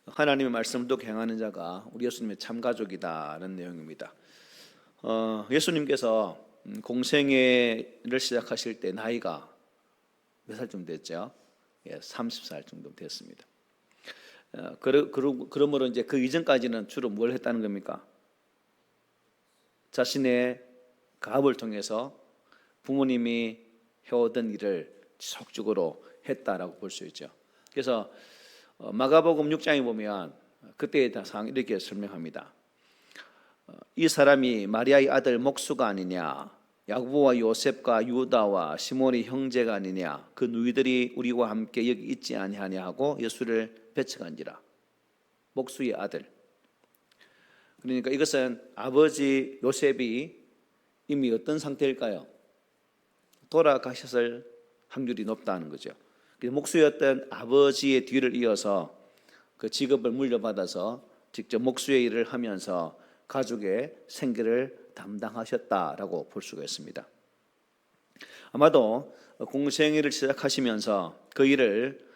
하나님의 말씀을 또 행하는 자가 우리 예수님의 참 가족이다라는 내용입니다. 예수님께서 공생애를 시작하실 때 나이가 몇 살쯤 됐죠? 30살 정도 됐습니다. 그러므로 이제 그 이전까지는 주로 뭘 했다는 겁니까? 자신의 가업을 통해서 부모님이 해오던 일을 지속적으로 했다라고 볼 수 있죠. 그래서 마가복음 6장에 보면 그때의 상황 이렇게 설명합니다. 이 사람이 마리아의 아들 목수가 아니냐, 야고보와 요셉과 유다와 시몬의 형제가 아니냐, 그 누이들이 우리와 함께 여기 있지 아니하냐 하고 예수를 배척한지라. 목수의 아들. 그러니까 이것은 아버지 요셉이 이미 어떤 상태일까요? 돌아가셨을 확률이 높다는 거죠. 목수였던 아버지의 뒤를 이어서 그 직업을 물려받아서 직접 목수의 일을 하면서 가족의 생계를 담당하셨다라고 볼 수가 있습니다. 아마도 공생애를 시작하시면서 그 일을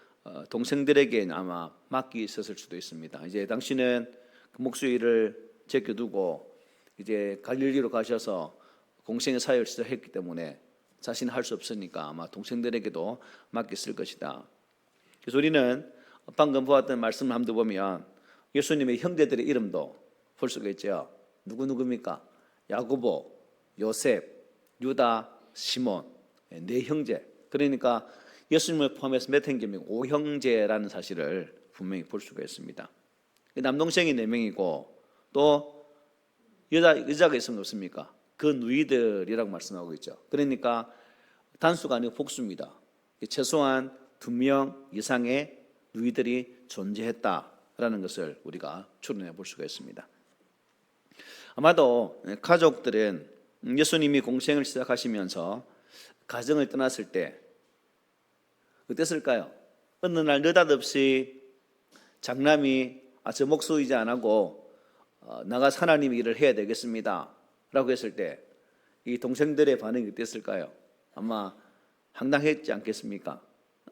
동생들에게 아마 맡기셨을 수도 있습니다. 이제 당신은 그 목수의 일을 제껴두고 이제 갈릴리로 가셔서 공생애 사역을 시작했기 때문에 자신은 할 수 없으니까 아마 동생들에게도 맡겼을 것이다. 그래서 우리는 방금 보았던 말씀을 한번 보면 예수님의 형제들의 이름도 볼 수가 있죠. 누구입니까? 야고보, 요셉, 유다, 시몬, 네 형제. 그러니까 예수님을 포함해서 몇 형제입니까? 5형제라는 사실을 분명히 볼 수가 있습니다. 남동생이 4명이고 또 여자가 있으면 없습니까? 그 누이들이라고 말씀하고 있죠. 그러니까 단수가 아니고 복수입니다. 최소한 2명 이상의 누이들이 존재했다라는 것을 우리가 추론해 볼 수가 있습니다. 아마도 가족들은 예수님이 공생을 시작하시면서 가정을 떠났을 때 어땠을까요? 어느 날 느닷없이 장남이 저 목수 이제 안 하고 나가서 하나님의 일을 해야 되겠습니다 라고 했을 때 이 동생들의 반응이 어땠을까요? 아마 황당했지 않겠습니까?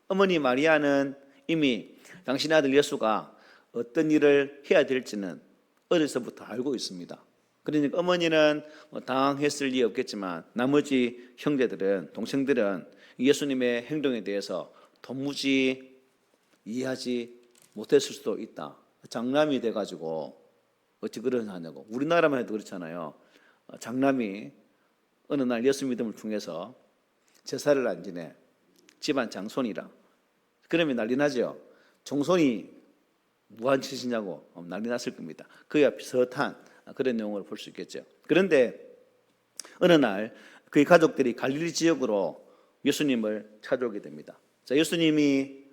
어머니 마리아는 이미 당신의 아들 예수가 어떤 일을 해야 될지는 어려서부터 알고 있습니다. 그러니까 어머니는 당황했을 리 없겠지만 나머지 형제들은, 동생들은 예수님의 행동에 대해서 도무지 이해하지 못했을 수도 있다. 장남이 돼가지고 어찌 그런 하냐고. 우리나라만 해도 그렇잖아요. 장남이 어느 날 예수 믿음을 통해서 제사를 안 지내. 집안 장손이라. 그러면 난리 나죠. 종손이 무한 짓이냐고 난리 났을 겁니다. 그와 비슷한 그런 내용을 볼 수 있겠죠. 그런데 어느 날 그의 가족들이 갈릴리 지역으로 예수님을 찾아오게 됩니다. 자, 예수님이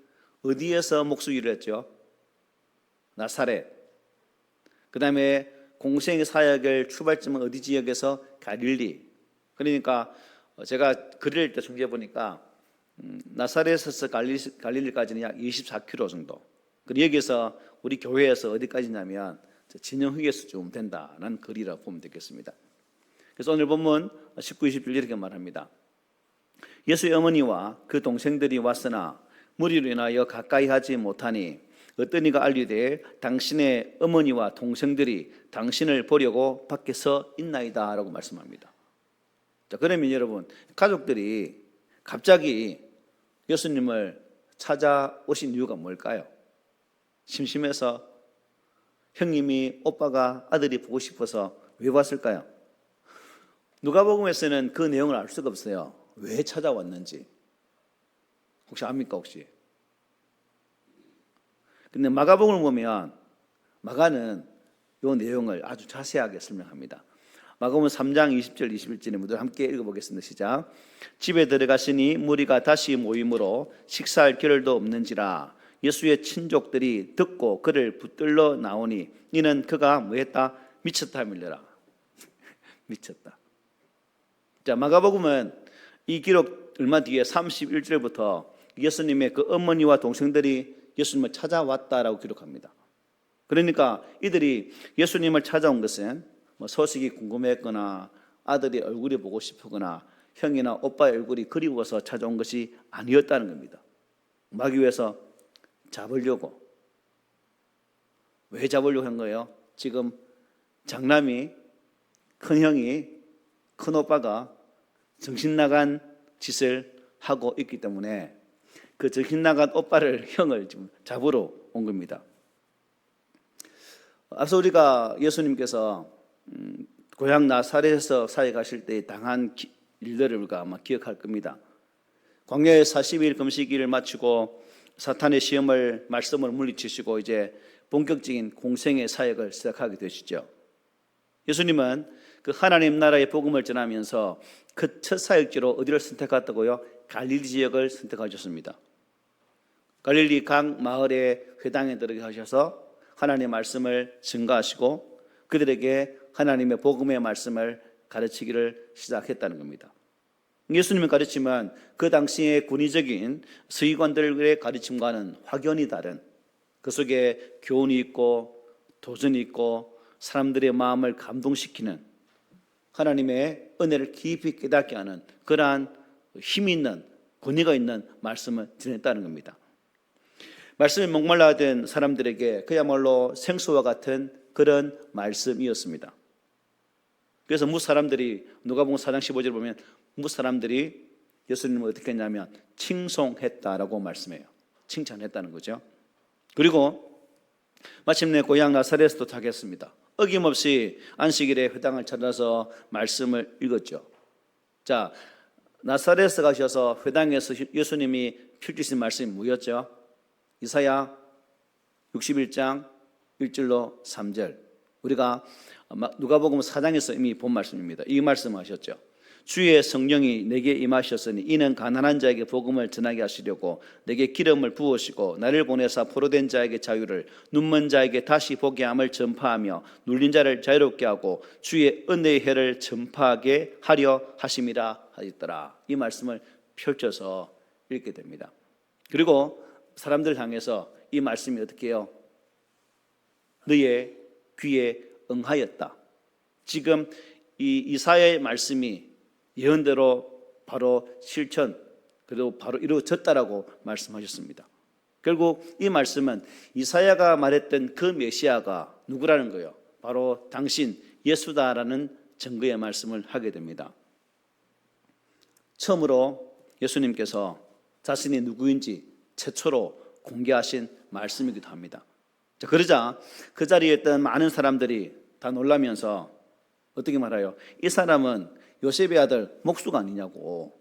어디에서 목수 일을 했죠? 나사렛. 그 다음에 공생의 사역을 출발점은 어디 지역에서? 갈릴리. 그러니까 제가 글을 읽을 때 중지해 보니까 나사렛에서 갈릴리까지는 약 24km 정도. 그리고 여기서 우리 교회에서 어디까지냐면 진영흑에서 좀 된다는 글이라고 보면 되겠습니다. 그래서 오늘 본문 19, 20절 이렇게 말합니다. 예수의 어머니와 그 동생들이 왔으나 무리로 인하여 가까이 하지 못하니 어떤 이가 알리되 당신의 어머니와 동생들이 당신을 보려고 밖에 서 있나이다 라고 말씀합니다. 자, 그러면 여러분 가족들이 갑자기 예수님을 찾아오신 이유가 뭘까요? 심심해서 형님이 오빠가 아들이 보고 싶어서 왜 왔을까요? 누가복음에서는 그 내용을 알 수가 없어요. 왜 찾아왔는지 혹시 압니까 혹시? 근데 마가복음을 보면 마가는 이 내용을 아주 자세하게 설명합니다. 마가복음 3장 20절 21절에 모두 함께 읽어보겠습니다. 시작. 집에 들어가시니 무리가 다시 모임으로 식사할 겨를도 없는지라 예수의 친족들이 듣고 그를 붙들러 나오니 이는 그가 뭐했다? 미쳤다 밀려라. 미쳤다. 자, 마가복음은 이 기록 얼마 뒤에 31절부터 예수님의 그 어머니와 동생들이 예수님을 찾아왔다라고 기록합니다. 그러니까 이들이 예수님을 찾아온 것은 소식이 궁금했거나 아들이 얼굴이 보고 싶거나 형이나 오빠의 얼굴이 그리워서 찾아온 것이 아니었다는 겁니다. 마귀에서 잡으려고 왜 잡으려고 한 거예요? 지금 장남이, 큰형이, 큰오빠가 정신 나간 짓을 하고 있기 때문에 그 정신 나간 오빠를, 형을 지금 잡으러 온 겁니다. 앞서 우리가 예수님께서 고향 나사렛에서 사역하실 때 당한 일들을 우리가 아마 기억할 겁니다. 광야의 40일 금식일을 마치고 사탄의 시험을, 말씀을 물리치시고 이제 본격적인 공생의 사역을 시작하게 되시죠. 예수님은 그 하나님 나라의 복음을 전하면서 그 첫 사역지로 어디를 선택했다고요? 갈릴리 지역을 선택하셨습니다. 갈릴리 각 마을의 회당에 들어가셔서 하나님의 말씀을 증거하시고 그들에게 하나님의 복음의 말씀을 가르치기를 시작했다는 겁니다. 예수님의 가르침은 그 당시의 권위적인 서기관들의 가르침과는 확연히 다른, 그 속에 교훈이 있고 도전이 있고 사람들의 마음을 감동시키는, 하나님의 은혜를 깊이 깨닫게 하는 그러한 힘이 있는, 권위가 있는 말씀을 전했다는 겁니다. 말씀에 목말라된 사람들에게 그야말로 생수와 같은 그런 말씀이었습니다. 그래서 무사람들이, 누가복음 4장 15절을 보면 무사람들이 예수님을 어떻게 했냐면 칭송했다라고 말씀해요. 칭찬했다는 거죠. 그리고 마침내 고향 나사렛에 도착했습니다. 어김없이 안식일에 회당을 찾아서 말씀을 읽었죠. 자, 나사렛에 가셔서 회당에서 예수님이 펼치신 말씀이 뭐였죠? 이사야 61장 1절로 3절. 우리가 누가복음 4장에서 이미 본 말씀입니다. 이 말씀하셨죠. 주의 성령이 내게 임하셨으니 이는 가난한 자에게 복음을 전하게 하시려고 내게 기름을 부으시고 나를 보내사 포로된 자에게 자유를, 눈먼 자에게 다시 보게 함을 전파하며 눌린 자를 자유롭게 하고 주의 은혜의 해를 전파하게 하려 하심이라 하였더라. 이 말씀을 펼쳐서 읽게 됩니다. 그리고 사람들 향해서 이 말씀이 어떻게 해요? 너의 귀에 응하였다. 지금 이 이사야의 말씀이 예언대로 바로 실천, 그리고 바로 이루어졌다라고 말씀하셨습니다. 결국 이 말씀은 이사야가 말했던 그 메시아가 누구라는 거예요? 바로 당신 예수다라는 증거의 말씀을 하게 됩니다. 처음으로 예수님께서 자신이 누구인지 최초로 공개하신 말씀이기도 합니다. 자, 그러자 그 자리에 있던 많은 사람들이 다 놀라면서 어떻게 말해요? 이 사람은 요셉의 아들 목수가 아니냐고.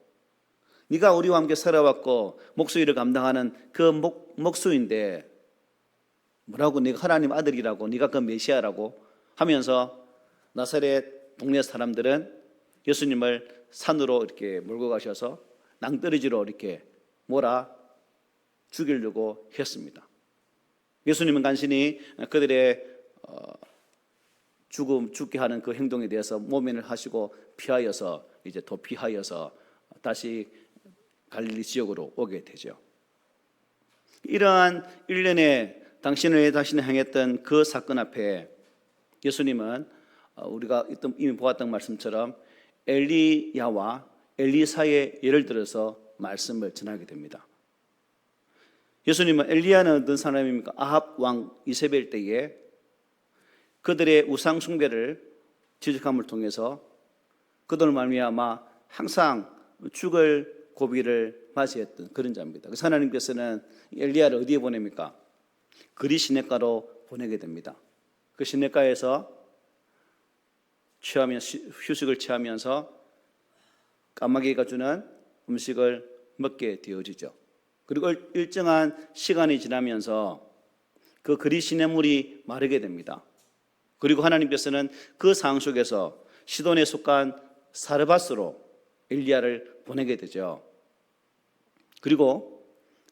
네가 우리와 함께 살아왔고 목수일을 감당하는 그 목수인데 뭐라고 네가 하나님 아들이라고, 네가 그 메시아라고 하면서 나사렛 동네 사람들은 예수님을 산으로 이렇게 몰고 가셔서 낭떠러지로 이렇게 몰아 죽이려고 했습니다. 예수님은 간신히 그들의 죽게 하는 그 행동에 대해서 모면을 하시고 피하여서 이제 도피하여서 다시 갈릴리 지역으로 오게 되죠. 이러한 일련의 당신을 다시는 행했던 그 사건 앞에 예수님은 우리가 이미 보았던 말씀처럼 엘리야와 엘리사의 예를 들어서 말씀을 전하게 됩니다. 예수님은 엘리야는 어떤 사람입니까? 아합 왕 이세벨 때에 그들의 우상 숭배를 지적함을 통해서 그들을 말미암아 항상 죽을 고비를 맞이했던 그런 자입니다. 그래서 하나님께서는 엘리야를 어디에 보냅니까? 그리 시냇가로 보내게 됩니다. 그 시냇가에서 휴식을 취하면서 까마귀가 주는 음식을 먹게 되어지죠. 그리고 일정한 시간이 지나면서 그 그리 시냇물이 마르게 됩니다. 그리고 하나님께서는 그 상황 속에서 시돈에 속한 사르밧으로 엘리야를 보내게 되죠. 그리고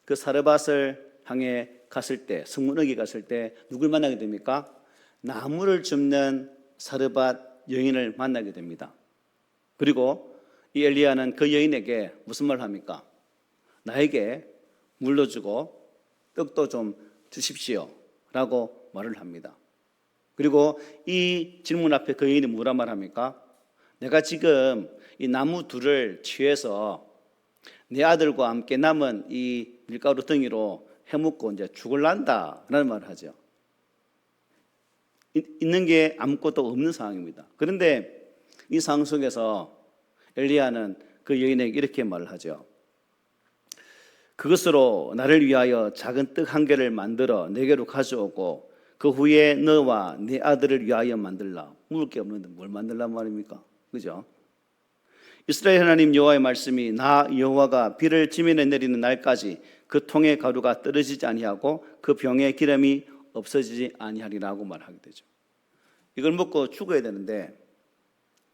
그 사르밧을 향해 갔을 때, 성문역에 갔을 때 누굴 만나게 됩니까? 나무를 줍는 사르밧 여인을 만나게 됩니다. 그리고 이 엘리야는 그 여인에게 무슨 말을 합니까? 나에게 물도 주고 떡도 좀 주십시오 라고 말을 합니다. 그리고 이 질문 앞에 그 여인이 뭐라 말합니까? 내가 지금 이 나무 둘을 취해서 내 아들과 함께 남은 이 밀가루 덩이로 해먹고 이제 죽을란다 라는 말을 하죠. 있는 게 아무것도 없는 상황입니다. 그런데 이 상황 속에서 엘리야는 그 여인에게 이렇게 말을 하죠. 그것으로 나를 위하여 작은 떡 한 개를 만들어 내게로 가져오고 그 후에 너와 네 아들을 위하여 만들라. 먹을 게 없는데 뭘 만들란 말입니까? 그죠? 이스라엘 하나님 여호와의 말씀이 나 여호와가 비를 지면에 내리는 날까지 그 통의 가루가 떨어지지 아니하고 그 병의 기름이 없어지지 아니하리라고 말하게 되죠. 이걸 먹고 죽어야 되는데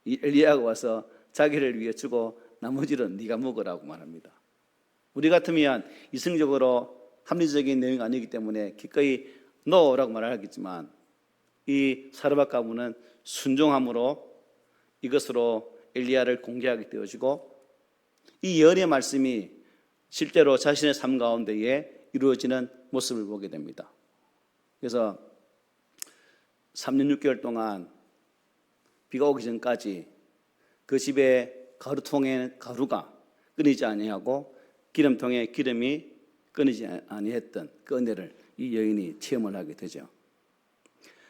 이 엘리야가 와서 자기를 위해 주고 나머지는 네가 먹으라고 말합니다. 우리 같으면 이성적으로 합리적인 내용이 아니기 때문에 기꺼이 노라고 말하겠지만 이 사르밧 가문은 순종함으로 이것으로 엘리야를 공개하게 되어지고 이 예언의 말씀이 실제로 자신의 삶 가운데에 이루어지는 모습을 보게 됩니다. 그래서 3년 6개월 동안 비가 오기 전까지 그 집에 가루통에 가루가 끊이지 아니하고 기름통에 기름이 끊이지 아니했던 그 은혜를 이 여인이 체험을 하게 되죠.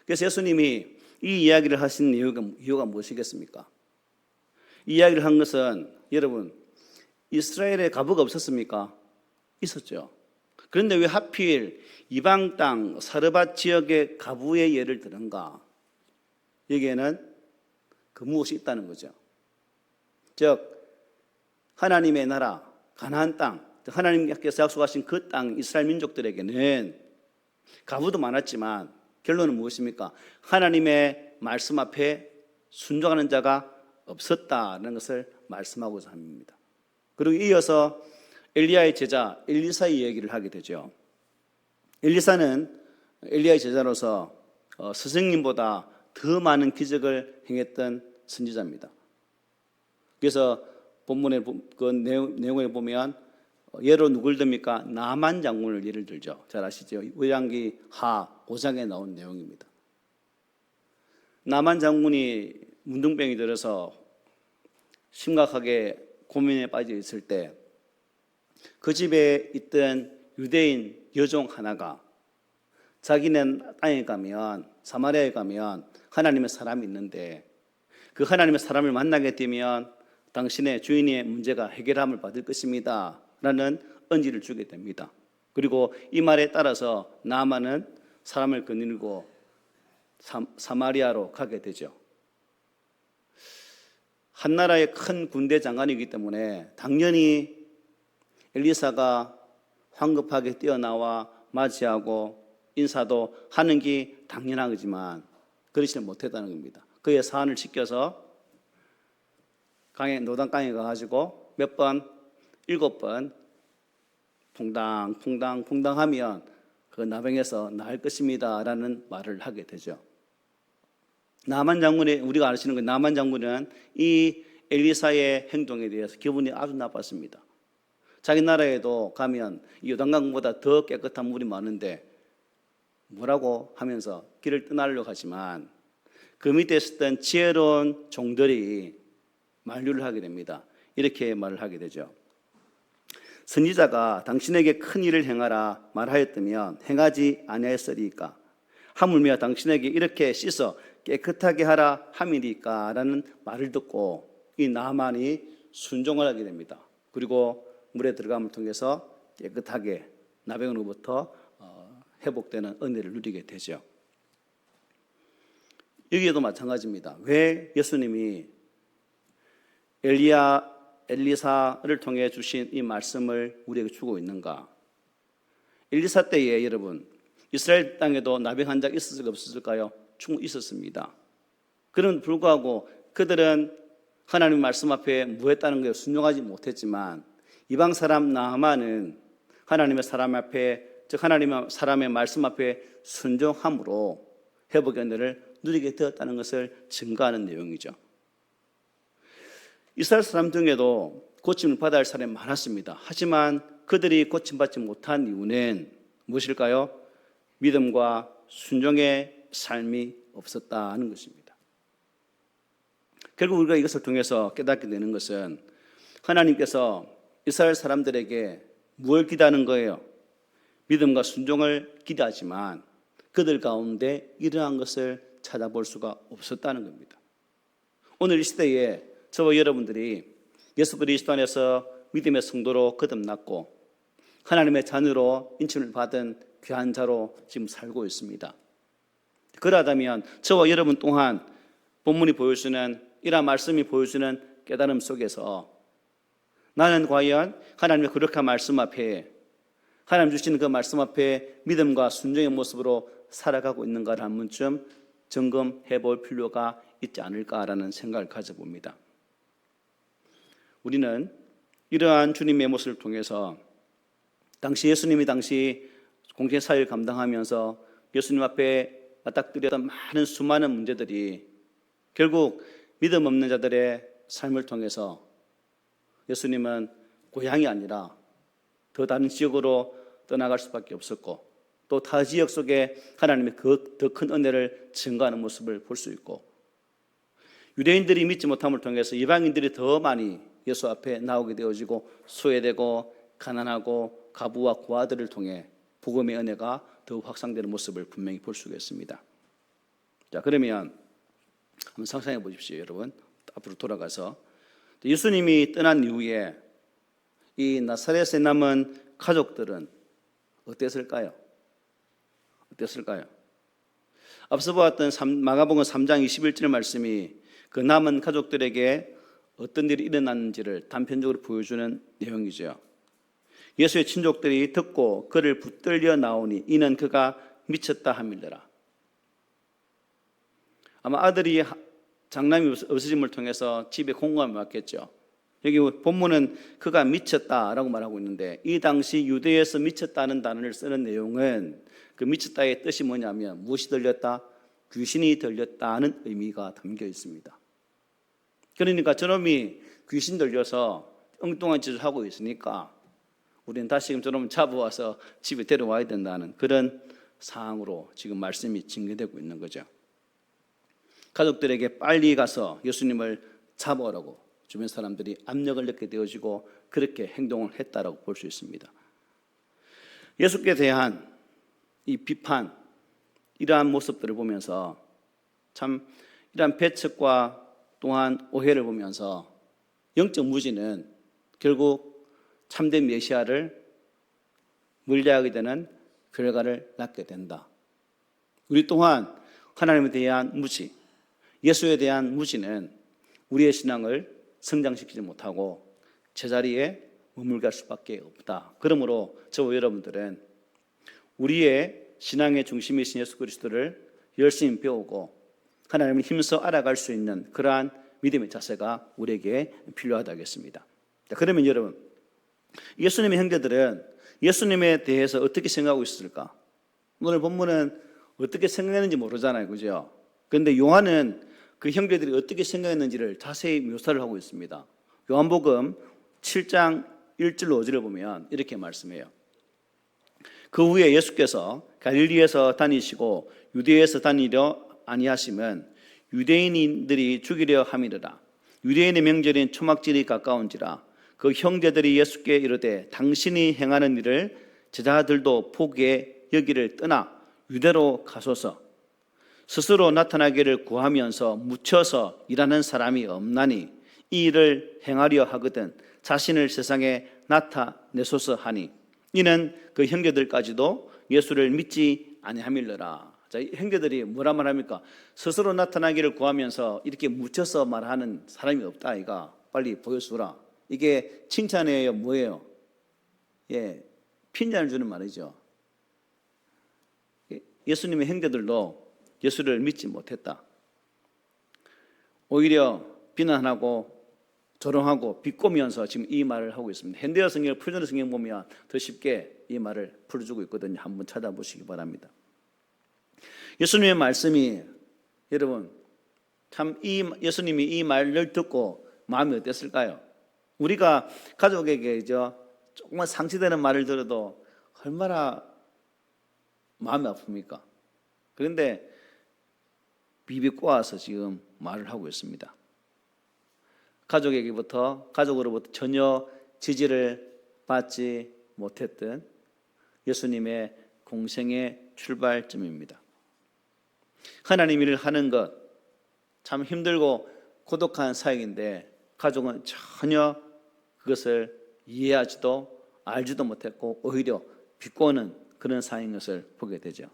그래서 예수님이 이 이야기를 하신 이유가 무엇이겠습니까? 이 이야기를 한 것은 여러분 이스라엘에 가부가 없었습니까? 있었죠. 그런데 왜 하필 이방 땅 사르밧 지역의 가부의 예를 드는가? 여기에는 그 무엇이 있다는 거죠. 즉 하나님의 나라 가나안 땅, 하나님께서 약속하신 그 땅 이스라엘 민족들에게는 가부도 많았지만 결론은 무엇입니까? 하나님의 말씀 앞에 순종하는 자가 없었다는 것을 말씀하고자 합니다. 그리고 이어서 엘리야의 제자 엘리사의 얘기를 하게 되죠. 엘리사는 엘리야의 제자로서 스승님보다 더 많은 기적을 행했던 선지자입니다. 그래서 본문의 그 내용을 보면 예로 누굴 듭니까? 나만 장군을 예를 들죠. 잘 아시죠? 열왕기 하 5장에 나온 내용입니다. 나만 장군이 문둥병이 들어서 심각하게 고민에 빠져 있을 때 그 집에 있던 유대인 여종 하나가 자기는 땅에 가면 사마리아에 가면 하나님의 사람이 있는데 그 하나님의 사람을 만나게 되면 당신의 주인의 문제가 해결함을 받을 것입니다 라는 언지를 주게 됩니다. 그리고 이 말에 따라서 나아만은 사람을 거느리고 사마리아로 가게 되죠. 한 나라의 큰 군대 장관이기 때문에 당연히 엘리사가 황급하게 뛰어나와 맞이하고 인사도 하는 게 당연한 거지만 그러지 못했다는 겁니다. 그의 사안을 지켜서 노단강에 가가지고 몇 번, 7번 퐁당 하면 그 나병에서 나을 것입니다 라는 말을 하게 되죠. 나만 장군이 우리가 아시는 그 나만 장군은 이 엘리사의 행동에 대해서 기분이 아주 나빴습니다. 자기 나라에도 가면 이 요단강보다 더 깨끗한 물이 많은데 뭐라고 하면서 길을 떠나려고 하지만 그 밑에 있었던 지혜로운 종들이 만류를 하게 됩니다. 이렇게 말을 하게 되죠. 선지자가 당신에게 큰 일을 행하라 말하였다면 행하지 아니하였으리까? 하물며 당신에게 이렇게 씻어 깨끗하게 하라 함이리까? 라는 말을 듣고 이 나만이 순종을 하게 됩니다. 그리고 물에 들어감을 통해서 깨끗하게 나병으로부터 회복되는 은혜를 누리게 되죠. 여기에도 마찬가지입니다. 왜 예수님이 엘리사를 통해 주신 이 말씀을 우리에게 주고 있는가? 엘리사 때에 여러분 이스라엘 땅에도 나병 환자가 있었을까 없었을까요? 충분히 있었습니다. 그런 불구하고 그들은 하나님의 말씀 앞에 무했다는 것에 순종하지 못했지만 이방 사람 나아만은 하나님의 사람 앞에 즉 하나님의 사람의 말씀 앞에 순종함으로 회복의 은혜를 누리게 되었다는 것을 증거하는 내용이죠. 이스라엘 사람 중에도 고침을 받아야 할 사람이 많았습니다. 하지만 그들이 고침받지 못한 이유는 무엇일까요? 믿음과 순종의 삶이 없었다는 것입니다. 결국 우리가 이것을 통해서 깨닫게 되는 것은 하나님께서 이스라엘 사람들에게 무엇을 기대하는 거예요? 믿음과 순종을 기대하지만 그들 가운데 이러한 것을 찾아볼 수가 없었다는 겁니다. 오늘 이 시대에 저와 여러분들이 예수 그리스도 안에서 믿음의 성도로 거듭났고 하나님의 자녀로 인침을 받은 귀한 자로 지금 살고 있습니다. 그러하다면 저와 여러분 또한 본문이 보여주는 이러한 말씀이 보여주는 깨달음 속에서 나는 과연 하나님의 거룩한 말씀 앞에 하나님 주시는 그 말씀 앞에 믿음과 순종의 모습으로 살아가고 있는가를 한 번쯤 점검해 볼 필요가 있지 않을까라는 생각을 가져봅니다. 우리는 이러한 주님의 모습을 통해서 예수님이 당시 공생사역을 감당하면서 예수님 앞에 맞닥뜨렸던 많은 수많은 문제들이 결국 믿음 없는 자들의 삶을 통해서 예수님은 고향이 아니라 더 다른 지역으로 떠나갈 수밖에 없었고 또 타 지역 속에 하나님의 더 큰 은혜를 증거하는 모습을 볼 수 있고 유대인들이 믿지 못함을 통해서 이방인들이 더 많이 예수 앞에 나오게 되어지고 소외되고 가난하고 가부와 고아들을 통해 복음의 은혜가 더욱 확산되는 모습을 분명히 볼 수가 있습니다. 자, 그러면 한번 상상해 보십시오, 여러분. 앞으로 돌아가서 예수님이 떠난 이후에 이 나사렛에 남은 가족들은 어땠을까요? 앞서 보았던 마가복음 3장 21절 말씀이 그 남은 가족들에게 어떤 일이 일어났는지를 단편적으로 보여주는 내용이죠. 예수의 친족들이 듣고 그를 붙들려 나오니 이는 그가 미쳤다 함이더라. 아마 아들이 장남이 없어짐을 통해서 집에 공감이 왔겠죠. 여기 본문은 그가 미쳤다라고 말하고 있는데 이 당시 유대에서 미쳤다는 단어를 쓰는 내용은 그 미쳤다의 뜻이 뭐냐면 무엇이 들렸다? 귀신이 들렸다는 의미가 담겨 있습니다. 그러니까 저놈이 귀신 들려서 엉뚱한 짓을 하고 있으니까 우리는 다시금 저놈을 잡아와서 집에 데려와야 된다는 그런 상황으로 지금 말씀이 전개되고 있는 거죠. 가족들에게 빨리 가서 예수님을 잡아오라고 주변 사람들이 압력을 넣게 되어지고 그렇게 행동을 했다라고 볼 수 있습니다. 예수께 대한 이 비판, 이러한 모습들을 보면서 참 이러한 배척과 또한 오해를 보면서 영적 무지는 결국 참된 메시아를 물리하게 되는 결과를 낳게 된다. 우리 또한 하나님에 대한 무지, 예수에 대한 무지는 우리의 신앙을 성장시키지 못하고 제자리에 머물갈 수밖에 없다. 그러므로 저와 여러분들은 우리의 신앙의 중심이신 예수 그리스도를 열심히 배우고 하나님을 힘써 알아갈 수 있는 그러한 믿음의 자세가 우리에게 필요하다겠습니다. 그러면 여러분, 예수님의 형제들은 예수님에 대해서 어떻게 생각하고 있을까? 오늘 본문은 어떻게 생각했는지 모르잖아요, 그죠? 그런데 요한은 그 형제들이 어떻게 생각했는지를 자세히 묘사를 하고 있습니다. 요한복음 7장 1절로 5절을 보면 이렇게 말씀해요. 그 후에 예수께서 갈릴리에서 다니시고 유대에서 다니려 아니하심은 유대인들이 죽이려 함이르라. 유대인의 명절인 초막절이 가까운지라. 그 형제들이 예수께 이르되 당신이 행하는 일을 제자들도 보기에 여기를 떠나 유대로 가소서. 스스로 나타나기를 구하면서 묻혀서 일하는 사람이 없나니 이 일을 행하려 하거든 자신을 세상에 나타내소서 하니 이는 그 형제들까지도 예수를 믿지 아니함일러라. 자, 형제들이 뭐라 말합니까? 스스로 나타나기를 구하면서 이렇게 묻혀서 말하는 사람이 없다 아이가. 빨리 보여주라. 이게 칭찬이에요, 뭐예요? 핀잔을 주는 말이죠. 예수님의 형제들도 예수를 믿지 못했다. 오히려 비난하고 조롱하고 비꼬면서 지금 이 말을 하고 있습니다. 현대어 성경을 표준어 성경 보면 더 쉽게 이 말을 풀어주고 있거든요. 한번 찾아보시기 바랍니다. 예수님의 말씀이 여러분 참 예수님이 이 말을 듣고 마음이 어땠을까요? 우리가 가족에게 조금만 상처되는 말을 들어도 얼마나 마음이 아픕니까? 그런데 비비꼬아서 지금 말을 하고 있습니다. 가족으로부터 전혀 지지를 받지 못했던 예수님의 공생의 출발점입니다. 하나님 일을 하는 것 참 힘들고 고독한 사역인데 가족은 전혀 그것을 이해하지도 알지도 못했고 오히려 비꼬는 그런 사역인 것을 보게 되죠.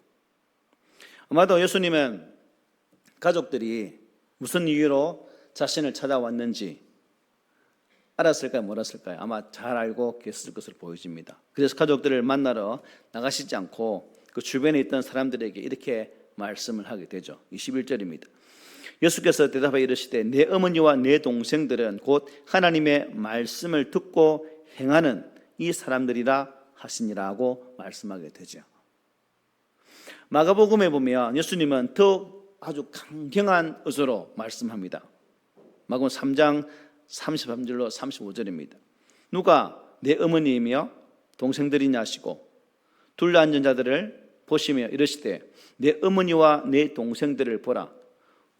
아마도 예수님은 가족들이 무슨 이유로 자신을 찾아왔는지 알았을까요? 몰랐을까요? 아마 잘 알고 계셨을 것으로 보여집니다. 그래서 가족들을 만나러 나가시지 않고 그 주변에 있던 사람들에게 이렇게 말씀을 하게 되죠. 21절입니다. 예수께서 대답하여 이르시되 내 어머니와 내 동생들은 곧 하나님의 말씀을 듣고 행하는 이 사람들이라 하시니라고 말씀하게 되죠. 마가복음에 보면 예수님은 더욱 아주 강경한 의도로 말씀합니다. 마가복음 3장 33절로 35절입니다. 누가 내 어머니이며 동생들이냐 하시고 둘러 앉은 자들을 보시며 이르시되 내 어머니와 내 동생들을 보라.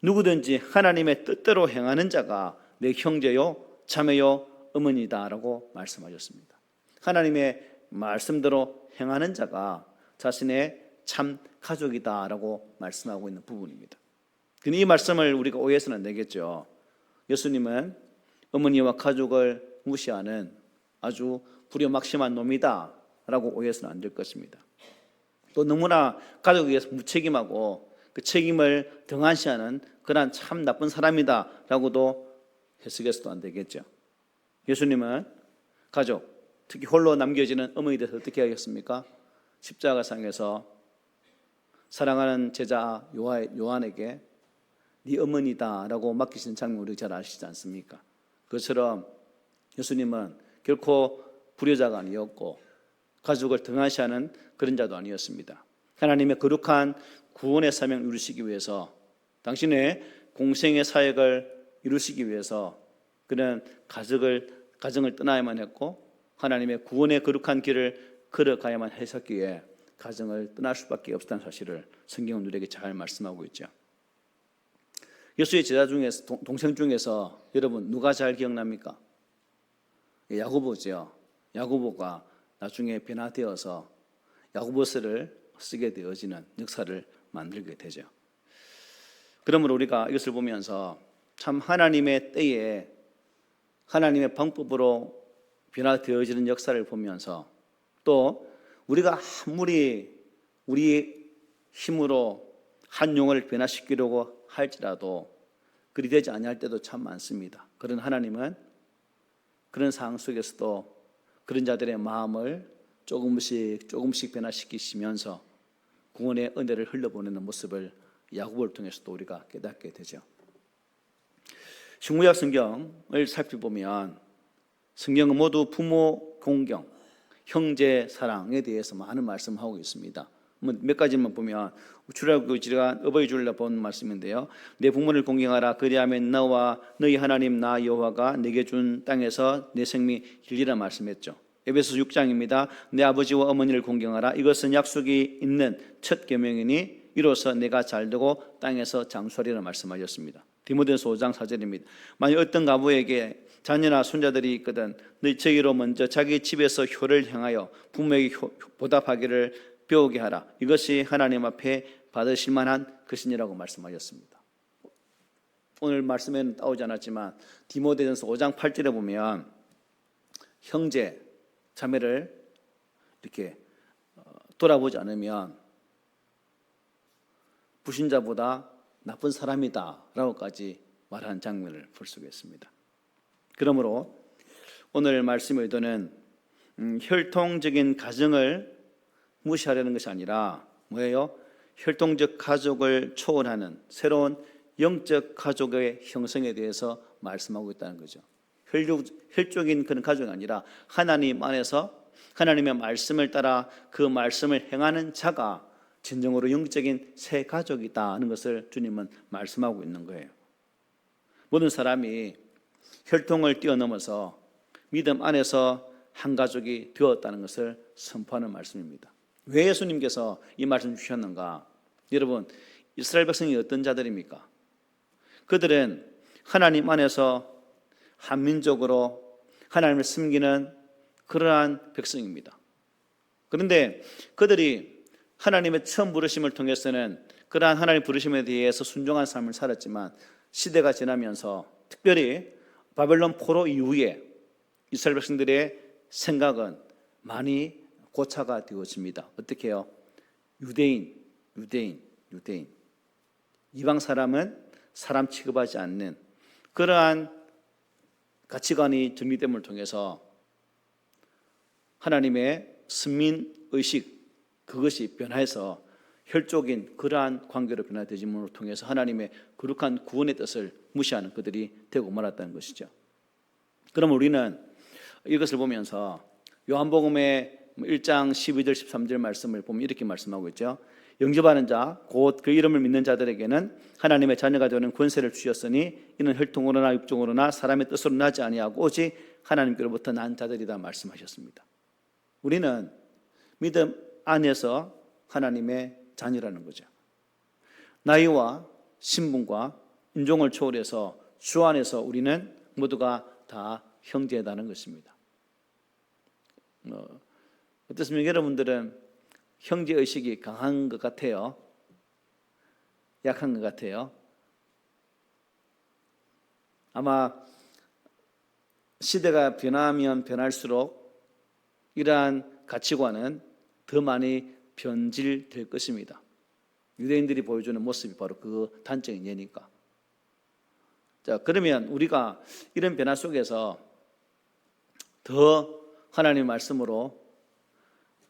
누구든지 하나님의 뜻대로 행하는 자가 내 형제요 자매요 어머니다라고 말씀하셨습니다. 하나님의 말씀대로 행하는 자가 자신의 참 가족이다라고 말씀하고 있는 부분입니다. 이 말씀을 우리가 오해해서는 안 되겠죠. 예수님은 어머니와 가족을 무시하는 아주 불효막심한 놈이다 라고 오해해서는 안 될 것입니다. 또 너무나 가족에 의해서 무책임하고 그 책임을 등한시하는 그런 참 나쁜 사람이다 라고도 해석해서도 안 되겠죠. 예수님은 가족, 특히 홀로 남겨지는 어머니에 대해서 어떻게 하겠습니까? 십자가상에서 사랑하는 제자 요한에게 네 어머니다 라고 맡기신 장면 우리 잘 아시지 않습니까? 그것처럼 예수님은 결코 불효자가 아니었고 가족을 등한시하는 그런 자도 아니었습니다. 하나님의 거룩한 구원의 사명을 이루시기 위해서 당신의 공생의 사역을 이루시기 위해서 그는 가정을 떠나야만 했고 하나님의 구원의 거룩한 길을 걸어가야만 했었기에 가정을 떠날 수밖에 없었다는 사실을 성경은 우리에게 잘 말씀하고 있죠. 예수의 제자 중에서 동생 중에서 여러분 누가 잘 기억납니까? 야고보죠. 야고보가 나중에 변화되어서 야고보서를 쓰게 되어지는 역사를 만들게 되죠. 그러므로 우리가 이것을 보면서 참 하나님의 때에 하나님의 방법으로 변화되어지는 역사를 보면서 또 우리가 아무리 우리 힘으로 한 영혼을 변화시키려고 할지라도 그리 되지 아니할 때도 참 많습니다. 그런 하나님은 그런 상황 속에서도 그런 자들의 마음을 조금씩 변화시키시면서 구원의 은혜를 흘려보내는 모습을 야고보를 통해서도 우리가 깨닫게 되죠. 신구약 성경을 살펴보면 성경은 모두 부모 공경, 형제 사랑에 대해서 많은 말씀하고 있습니다. 몇 가지만 보면 출애굽기 지난 어버이 주일날 본 말씀인데요. 내 부모를 공경하라. 그리하면 너와 너희 하나님 나 여호와가 내게 준 땅에서 내 생명이 길리라 말씀했죠. 에베소 6장입니다. 내 아버지와 어머니를 공경하라. 이것은 약속이 있는 첫 계명이니 이로써 내가 잘되고 땅에서 장수하리라 말씀하셨습니다. 디모데전서 5장 4절입니다. 만약 어떤 가부에게 자녀나 손자들이 있거든 너희 저기로 먼저 자기 집에서 효를 행하여 부모에게 보답하기를 배우게 하라. 이것이 하나님 앞에 받으실 만한 것이니라고 말씀하셨습니다. 오늘 말씀에는 나오지 않았지만 디모데전서 5장 8절에 보면 형제, 자매를 이렇게 돌아보지 않으면 불신자보다 나쁜 사람이다 라고까지 말하는 장면을 볼 수가 있습니다. 그러므로 오늘 말씀의 의도는 혈통적인 가정을 무시하려는 것이 아니라 뭐예요? 혈통적 가족을 초월하는 새로운 영적 가족의 형성에 대해서 말씀하고 있다는 거죠. 혈족인 그런 가족이 아니라 하나님 안에서 하나님의 말씀을 따라 그 말씀을 행하는 자가 진정으로 영적인 새 가족이다 하는 것을 주님은 말씀하고 있는 거예요. 모든 사람이 혈통을 뛰어넘어서 믿음 안에서 한 가족이 되었다는 것을 선포하는 말씀입니다. 왜 예수님께서 이 말씀 주셨는가? 여러분, 이스라엘 백성이 어떤 자들입니까? 그들은 하나님 안에서 한민족으로 하나님을 섬기는 그러한 백성입니다. 그런데 그들이 하나님의 처음 부르심을 통해서는 그러한 하나님의 부르심에 대해서 순종한 삶을 살았지만 시대가 지나면서 특별히 바벨론 포로 이후에 이스라엘 백성들의 생각은 많이 고차가 되어집니다. 어떻게 해요? 유대인. 이방 사람은 사람 취급하지 않는 그러한 가치관이 정리됨을 통해서 하나님의 선민의식 그것이 변화해서 혈족인 그러한 관계로 변화되짐을 통해서 하나님의 거룩한 구원의 뜻을 무시하는 그들이 되고 말았다는 것이죠. 그럼 우리는 이것을 보면서 요한복음의 1장 12절 13절 말씀을 보면 이렇게 말씀하고 있죠. 영접하는 자 곧 그 이름을 믿는 자들에게는 하나님의 자녀가 되는 권세를 주셨으니 이는 혈통으로나 육종으로나 사람의 뜻으로 나지 아니하고 오직 하나님께로부터 난 자들이다 말씀하셨습니다. 우리는 믿음 안에서 하나님의 자녀라는 거죠. 나이와 신분과 인종을 초월해서 주 안에서 우리는 모두가 다 형제다는 것입니다. 어떻습니까? 여러분들은 형제의식이 강한 것 같아요? 약한 것 같아요? 아마 시대가 변하면 변할수록 이러한 가치관은 더 많이 변질될 것입니다. 유대인들이 보여주는 모습이 바로 그 단적인 예니까. 자, 그러면 우리가 이런 변화 속에서 더 하나님의 말씀으로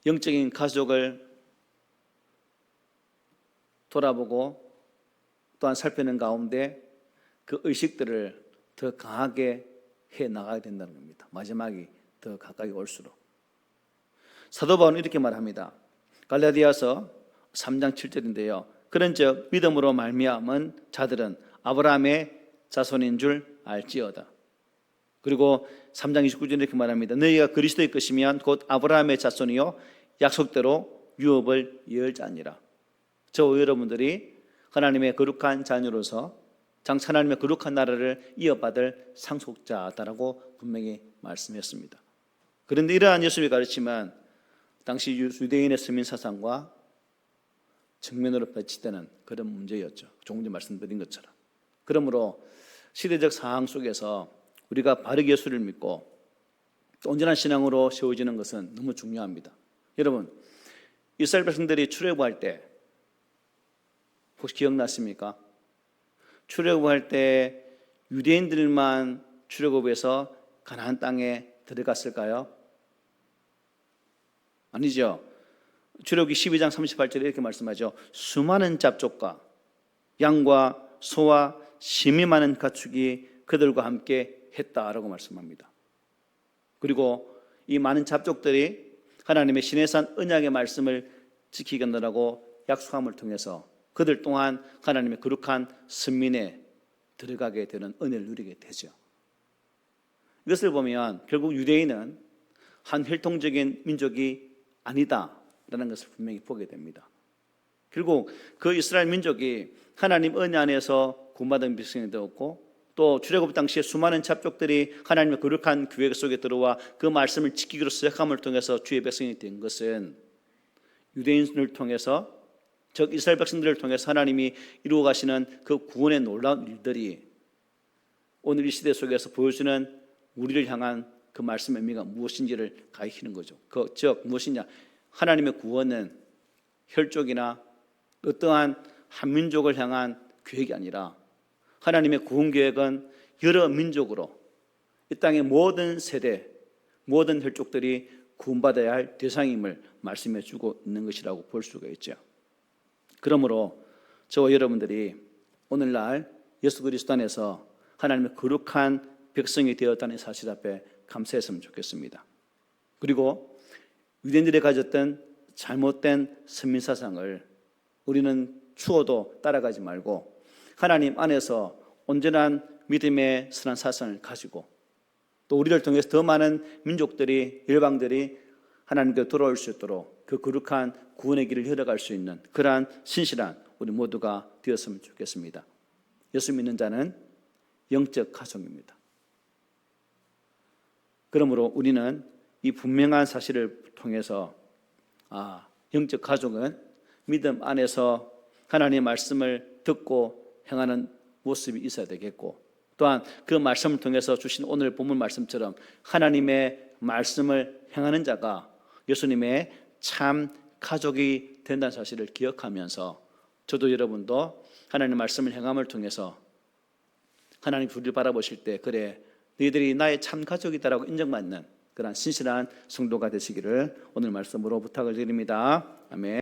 영적인 가족을 돌아보고 또한 살피는 가운데 그 의식들을 더 강하게 해 나가야 된다는 겁니다. 마지막이 더 가까이 올수록. 사도 바울은 이렇게 말합니다. 갈라디아서 3장 7절인데요. 그런즉 믿음으로 말미암은 자들은 아브라함의 자손인 줄 알지어다. 그리고 3장 29절에 이렇게 말합니다. 너희가 그리스도의 것이면 곧 아브라함의 자손이요 약속대로 유업을 이을자니라. 저와 여러분들이 하나님의 거룩한 자녀로서 장차 하나님의 거룩한 나라를 이어받을 상속자다라고 분명히 말씀했습니다. 그런데 이러한 예수님의 가르침은 당시 유대인의 서민 사상과 정면으로 배치되는 그런 문제였죠. 조금 전에 말씀드린 것처럼. 그러므로 시대적 상황 속에서 우리가 바르게 예수를 믿고 온전한 신앙으로 세워지는 것은 너무 중요합니다. 여러분, 이스라엘 백성들이 출애굽할 때 혹시 기억나십니까? 출애굽할 때 유대인들만 출애굽해서 가나안 땅에 들어갔을까요? 아니죠. 출애굽기 12장 38절에 이렇게 말씀하죠. 수많은 잡족과 양과 소와 심이 많은 가축이 그들과 함께 했다라고 말씀합니다. 그리고 이 많은 잡족들이 하나님의 시내산 언약의 말씀을 지키겠다라고 약속함을 통해서 그들 또한 하나님의 거룩한 선민에 들어가게 되는 은혜를 누리게 되죠. 이것을 보면 결국 유대인은 한 혈통적인 민족이 아니다라는 것을 분명히 보게 됩니다. 결국 그 이스라엘 민족이 하나님 은혜 안에서 구원받은 백성이 되었고 또 출애굽 당시에 수많은 잡족들이 하나님의 거룩한 규례 속에 들어와 그 말씀을 지키기로 시작함을 통해서 주의 백성이 된 것은 유대인을 통해서 즉 이스라엘 백성들을 통해서 하나님이 이루어 가시는 그 구원의 놀라운 일들이 오늘 이 시대 속에서 보여주는 우리를 향한 그 말씀의 의미가 무엇인지를 가리키는 거죠. 즉 무엇이냐? 하나님의 구원은 혈족이나 어떠한 한 민족을 향한 계획이 아니라 하나님의 구원 계획은 여러 민족으로 이 땅의 모든 세대, 모든 혈족들이 구원받아야 할 대상임을 말씀해 주고 있는 것이라고 볼 수가 있죠. 그러므로 저와 여러분들이 오늘날 예수 그리스도 안에서 하나님의 거룩한 백성이 되었다는 사실 앞에 감사했으면 좋겠습니다. 그리고 유대인들이 가졌던 잘못된 선민사상을 우리는 추워도 따라가지 말고 하나님 안에서 온전한 믿음의 선한 사상을 가지고 또 우리를 통해서 더 많은 민족들이 열방들이 하나님께 돌아올 수 있도록 그 거룩한 구원의 길을 열어갈 수 있는 그러한 신실한 우리 모두가 되었으면 좋겠습니다. 예수 믿는 자는 영적 가족입니다. 그러므로 우리는 이 분명한 사실을 통해서 영적 가족은 믿음 안에서 하나님의 말씀을 듣고 행하는 모습이 있어야 되겠고, 또한 그 말씀을 통해서 주신 오늘 본문 말씀처럼 하나님의 말씀을 행하는 자가 예수님의 참 가족이 된다는 사실을 기억하면서 저도 여러분도 하나님의 말씀을 행함을 통해서 하나님 우리를 바라보실 때 그래 너희들이 나의 참 가족이다라고 인정받는 그런 신실한 성도가 되시기를 오늘 말씀으로 부탁을 드립니다. 아멘.